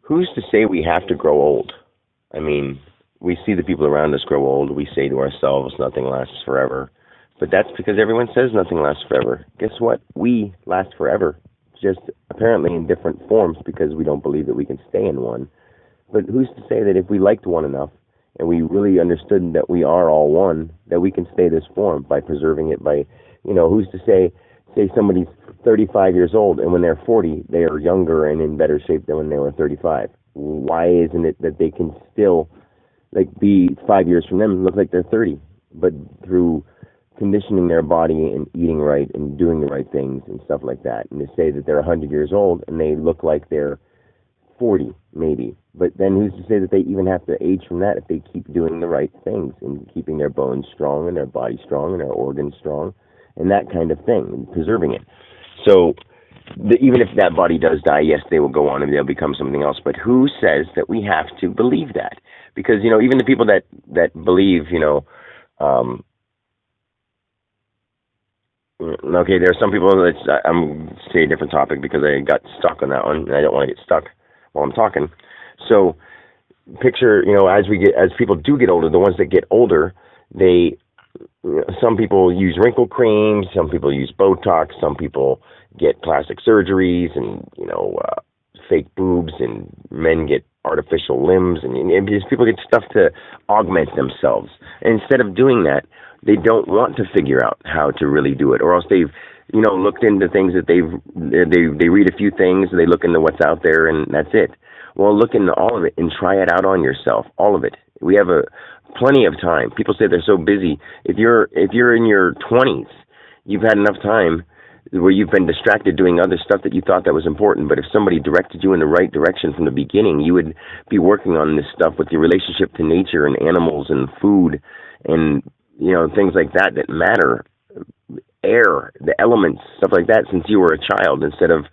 who's to say we have to grow old? I mean, we see the people around us grow old. We say to ourselves, nothing lasts forever. But that's because everyone says nothing lasts forever. Guess what? We last forever, just apparently in different forms because we don't believe that we can stay in one. But who's to say that if we liked one enough and we really understood that we are all one, that we can stay this form by preserving it by, who's to say somebody's 35 years old and when they're 40, they are younger and in better shape than when they were 35. Why isn't it that they can still be 5 years from them and look like they're 30, but through conditioning their body and eating right and doing the right things and stuff like that, and to say that they're 100 years old and they look like they're 40 maybe, but then who's to say that they even have to age from that if they keep doing the right things and keeping their bones strong and their body strong and their organs strong and that kind of thing, and preserving it. So even if that body does die, yes, they will go on and they'll become something else, but who says that we have to believe that? Because even the people that believe, okay, there are some people that I'm say a different topic because I got stuck on that one and I don't want to get stuck while I'm talking. So picture, as people do get older, the ones that get older, some people use wrinkle creams, some people use Botox, some people get plastic surgeries and, fake boobs, and men get artificial limbs, and people get stuff to augment themselves. And instead of doing that, they don't want to figure out how to really do it, or else they've, looked into things that they read a few things, they look into what's out there, and that's it. Well, look into all of it and try it out on yourself, all of it. We have plenty of time. People say they're so busy. If you're in your 20s, you've had enough time where you've been distracted doing other stuff that you thought that was important. But if somebody directed you in the right direction from the beginning, you would be working on this stuff with your relationship to nature and animals and food and, things like that matter. Air, the elements, stuff like that, since you were a child, instead of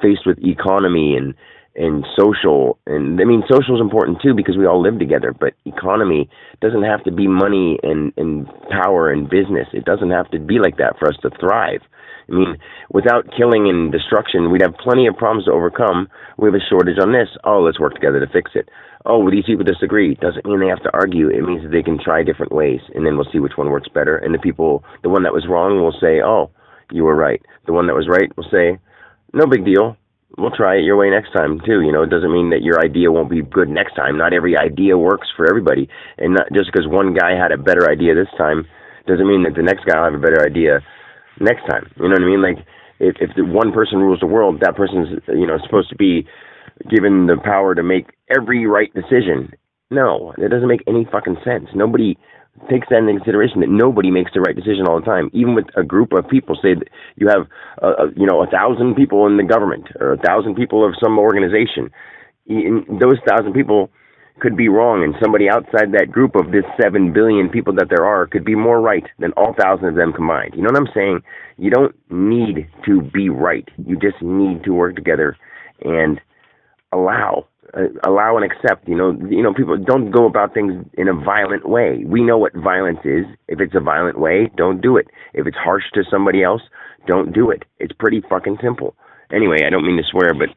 faced with economy and social. And I mean, social is important too because we all live together, but economy doesn't have to be money and power and business. It doesn't have to be like that for us to thrive. I mean, without killing and destruction, we'd have plenty of problems to overcome. We have a shortage on this. Oh, let's work together to fix it. Oh, well, these people disagree. Doesn't mean they have to argue. It means that they can try different ways, and then we'll see which one works better. And the one that was wrong will say, oh, you were right. The one that was right will say, no big deal. We'll try it your way next time, too. It doesn't mean that your idea won't be good next time. Not every idea works for everybody. And not just because one guy had a better idea this time doesn't mean that the next guy will have a better idea next time. You know what I mean? Like, if the one person rules the world, that person's, supposed to be given the power to make every right decision. No, it doesn't make any fucking sense. Nobody takes that into consideration, that nobody makes the right decision all the time. Even with a group of people, say that you have, 1,000 people in the government or 1,000 people of some organization. Those 1,000 people could be wrong, and somebody outside that group of this 7 billion people that there are could be more right than all 1,000 of them combined. You know what I'm saying? You don't need to be right. You just need to work together and allow and accept. People don't go about things in a violent way. We know what violence is. If it's a violent way, don't do it. If it's harsh to somebody else, don't do it. It's pretty fucking simple. Anyway, I don't mean to swear, but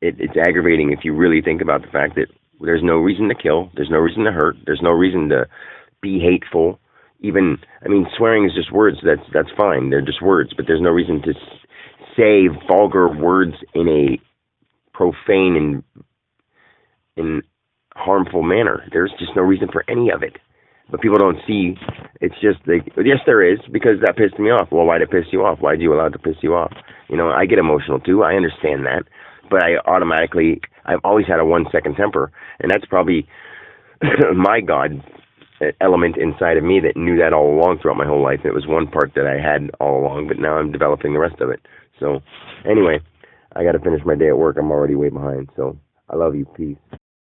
it's aggravating if you really think about the fact that there's no reason to kill, there's no reason to hurt, there's no reason to be hateful. Swearing is just words. That's fine. They're just words, but there's no reason to say vulgar words in a profane and harmful manner. There's just no reason for any of it. But people don't see. It's just yes, there is, because that pissed me off. Well, why'd it piss you off? Why'd you allow it to piss you off? I get emotional too. I understand that. But I've always had a 1-second temper, and that's probably my God element inside of me that knew that all along throughout my whole life. It was one part that I had all along, but now I'm developing the rest of it. So anyway, I got to finish my day at work. I'm already way behind. So I love you. Peace.